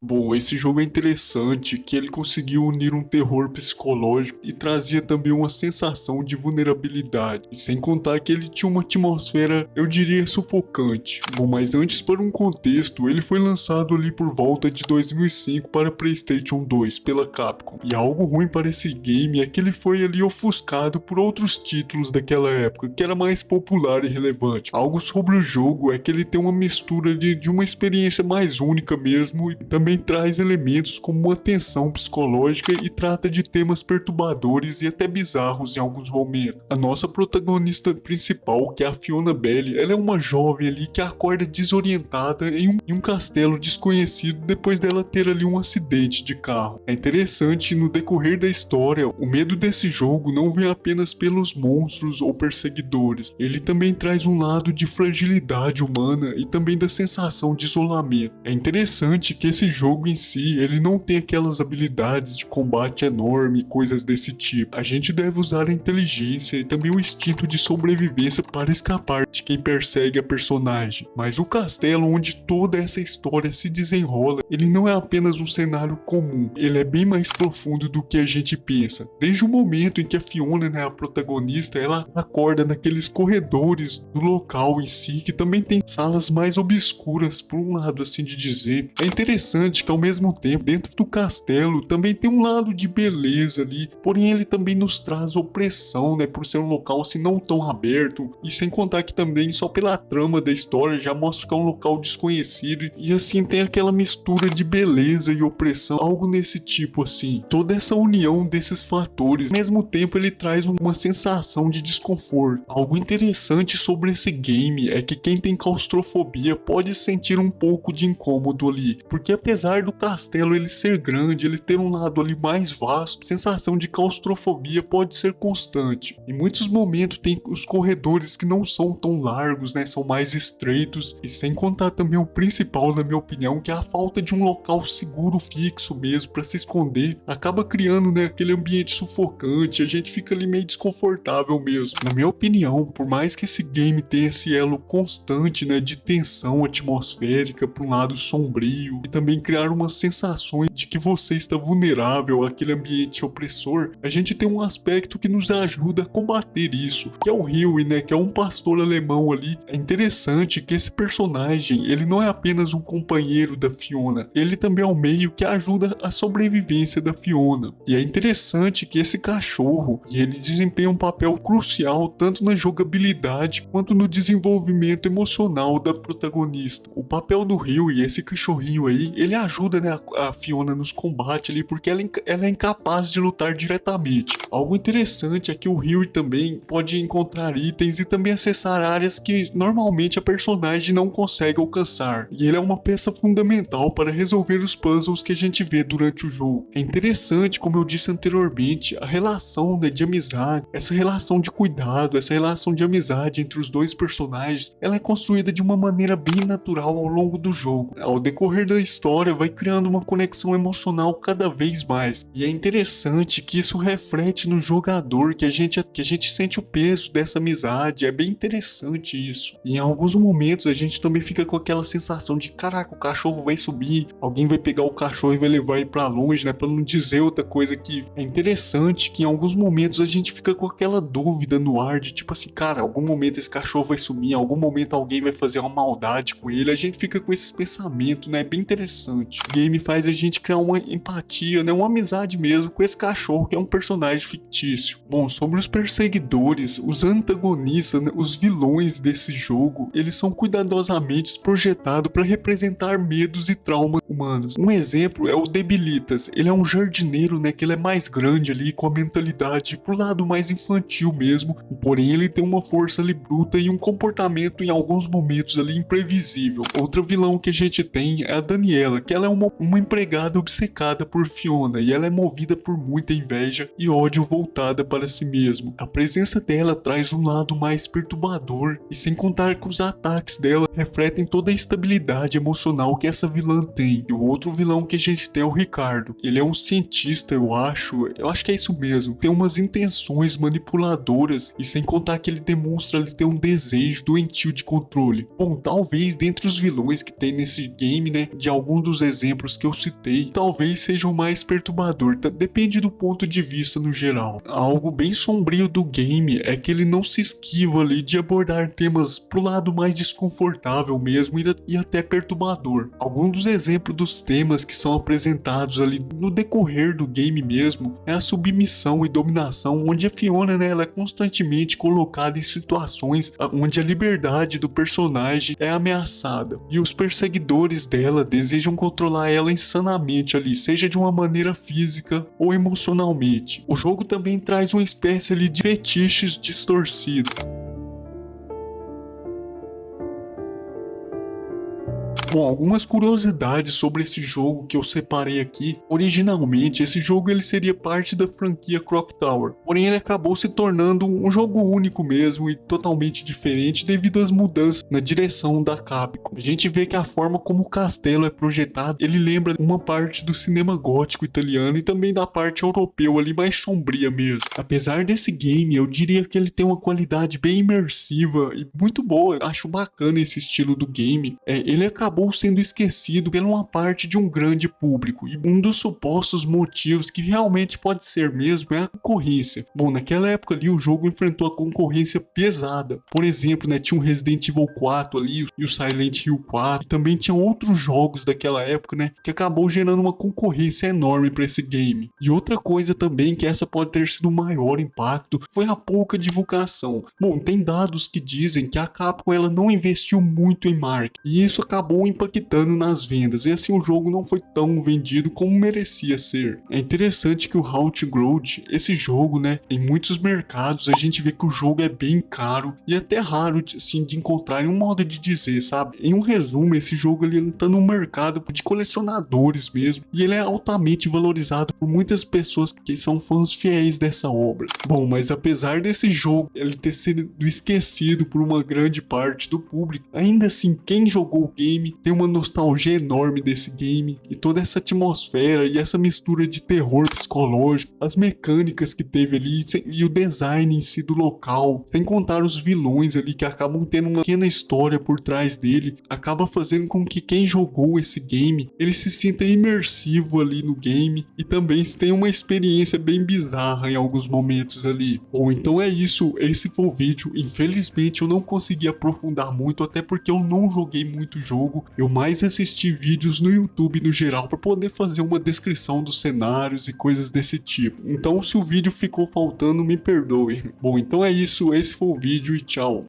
Bom, esse jogo é interessante que ele conseguiu unir um terror psicológico e trazia também uma sensação de vulnerabilidade. E sem contar que ele tinha uma atmosfera, eu diria, sufocante. Bom, mas antes, para um contexto, ele foi lançado ali por volta de 2005 para PlayStation 2 pela Capcom. E algo ruim para esse game é que ele foi ali ofuscado por outros títulos daquela época, que era mais popular e relevante. Algo sobre o jogo é que ele tem uma mistura de uma experiência mais única mesmo, e também traz elementos como uma tensão psicológica e trata de temas perturbadores e até bizarros em alguns momentos. A nossa protagonista principal, que é a Fiona Belli, ela é uma jovem ali que acorda desorientada em um castelo desconhecido depois dela ter ali um acidente de carro. É interessante, no decorrer da história, o medo desse jogo não vem apenas pelos monstros ou perseguidores. Ele também traz um lado de fragilidade humana e também da sensação de isolamento. É interessante que esse jogo em si, ele não tem aquelas habilidades de combate enorme e coisas desse tipo. A gente deve usar a inteligência e também o instinto de sobrevivência para escapar de quem persegue a personagem. Mas o castelo onde toda essa história se desenrola, ele não é apenas um cenário comum, ele é bem mais profundo do que a gente pensa. Desde o momento em que a Fiona, né, a protagonista, ela acorda naqueles corredores do local em si, que também tem salas mais obscuras, por um lado assim de dizer. É interessante que ao mesmo tempo, dentro do castelo, também tem um lado de beleza ali, porém ele também nos traz opressão, né, por ser um local assim não tão aberto, e sem contar que também só pela trama da história já mostra que é um local desconhecido, e assim tem aquela mistura de beleza e opressão, algo nesse tipo assim. Toda essa união desses fatores, ao mesmo tempo ele traz uma sensação de desconforto. Algo interessante sobre esse game é que quem tem claustrofobia pode sentir um pouco de incômodo ali, porque apesar do castelo ele ser grande, ele ter um lado ali mais vasto, a sensação de claustrofobia pode ser constante. Em muitos momentos tem os corredores que não são tão largos, né, são mais estreitos, e sem contar também o principal, na minha opinião, que é a falta de um local seguro fixo mesmo para se esconder, acaba criando, né, aquele ambiente sufocante, a gente fica ali meio desconfortável mesmo. Na minha opinião, por mais que esse game tenha esse elo constante, né, de tensão atmosférica para um lado sombrio e também criar umas sensações de que você está vulnerável àquele ambiente opressor, a gente tem um aspecto que nos ajuda a combater isso, que é o Huey, né, que é um pastor alemão ali. É interessante que esse personagem, ele não é apenas um companheiro da Fiona, ele também é um meio que ajuda a sobrevivência da Fiona. E é interessante que esse cachorro, ele desempenha um papel crucial tanto na jogabilidade quanto no desenvolvimento emocional da protagonista. O papel do Huey, esse cachorrinho aí, ele ajuda, né, a Fiona nos combates ali, porque ela é incapaz de lutar diretamente. Algo interessante é que o Huey também pode encontrar itens e também acessar áreas que normalmente a personagem não consegue alcançar, e ele é uma peça fundamental para resolver os puzzles que a gente vê durante o jogo. É interessante, como eu disse anteriormente, a relação, né, de amizade, essa relação de cuidado, essa relação de amizade entre os dois personagens, ela é construída de uma maneira bem natural ao longo do jogo. Ao decorrer da história, vai criando uma conexão emocional cada vez mais, e é interessante que isso reflete no jogador, que a gente sente o peso dessa amizade. É bem interessante isso. E em alguns momentos a gente também fica com aquela sensação de caraca, o cachorro vai subir, alguém vai pegar o cachorro e vai levar ele pra longe, né, pra não dizer outra coisa. Que é interessante que em alguns momentos a gente fica com aquela dúvida no ar de tipo assim, cara, algum momento esse cachorro vai sumir, em algum momento alguém vai fazer uma maldade com ele. A gente fica com esse pensamento, né, é bem interessante. O game faz a gente criar uma empatia, né, uma amizade mesmo com esse cachorro, que é um personagem fictício. Bom, sobre os perseguidores, os antagonistas, né, os vilões desse jogo, eles são cuidadosamente projetados para representar medos e traumas humanos. Um exemplo é o Debilitas. Ele é um jardineiro, né, que ele é mais grande ali, com a mentalidade pro lado mais infantil mesmo, porém ele tem uma força ali bruta e um comportamento em alguns momentos ali imprevisível. Outra vilão que a gente tem é a Daniela, que ela é uma empregada obcecada por Fiona, e ela é movida por muita inveja e ódio voltada para si mesma. A presença dela traz um lado mais perturbador, e sem contar que os ataques dela refletem toda a estabilidade emocional que essa vilã tem. E o outro vilão que a gente tem é o Ricardo. Ele é um cientista, eu acho que é isso mesmo. Tem umas intenções manipuladoras, e sem contar que ele demonstra ele ter um desejo doentio de controle. Bom, talvez dentre os vilões que tem nesse game, né, de alguns dos exemplos que eu citei talvez seja o mais perturbador, depende do ponto de vista no geral. Algo bem sombrio do game é que ele não se esquiva ali de abordar temas pro lado mais desconfortável mesmo e até perturbador. Alguns dos exemplos dos temas que são apresentados ali no decorrer do game mesmo é a submissão e dominação, onde a Fiona, né, ela é constantemente colocada em situações onde a liberdade do personagem é ameaçada e os perseguidores dela desejam controlar ela insanamente ali, seja de uma maneira física ou emocionalmente. O jogo também traz uma espécie ali de fetiches distorcidos. Bom, algumas curiosidades sobre esse jogo que eu separei aqui. Originalmente, esse jogo ele seria parte da franquia Clock Tower, porém ele acabou se tornando um jogo único mesmo e totalmente diferente devido às mudanças na direção da Capcom. A gente vê que a forma como o castelo é projetado, ele lembra uma parte do cinema gótico italiano e também da parte europeu ali mais sombria mesmo. Apesar desse game, eu diria que ele tem uma qualidade bem imersiva e muito boa. Eu acho bacana esse estilo do game. Ele acabou sendo esquecido pela uma parte de um grande público, e um dos supostos motivos que realmente pode ser mesmo é a concorrência. Bom, naquela época ali o jogo enfrentou a concorrência pesada. Por exemplo, né, tinha o Resident Evil 4 ali e o Silent Hill 4, e também tinha outros jogos daquela época, né, que acabou gerando uma concorrência enorme para esse game. E outra coisa também que essa pode ter sido o maior impacto foi a pouca divulgação. Bom, tem dados que dizem que a Capcom ela não investiu muito em marketing, e isso acabou impactando nas vendas, e assim o jogo não foi tão vendido como merecia ser. É interessante que o Halt Growth, esse jogo, né, em muitos mercados a gente vê que o jogo é bem caro e até raro assim, de encontrar em um modo de dizer, sabe? Em um resumo, esse jogo ele tá no mercado de colecionadores mesmo, e ele é altamente valorizado por muitas pessoas que são fãs fiéis dessa obra. Bom, mas apesar desse jogo ele ter sido esquecido por uma grande parte do público, ainda assim quem jogou o game tem uma nostalgia enorme desse game, e toda essa atmosfera e essa mistura de terror psicológico, as mecânicas que teve ali e o design em si do local, sem contar os vilões ali que acabam tendo uma pequena história por trás dele, acaba fazendo com que quem jogou esse game, ele se sinta imersivo ali no game e também tenha uma experiência bem bizarra em alguns momentos ali. Bom, então é isso, esse foi o vídeo. Infelizmente eu não consegui aprofundar muito, até porque eu não joguei muito jogo. Eu mais assisti vídeos no YouTube no geral para poder fazer uma descrição dos cenários e coisas desse tipo. Então se o vídeo ficou faltando, me perdoe. Bom, então é isso, esse foi o vídeo e tchau.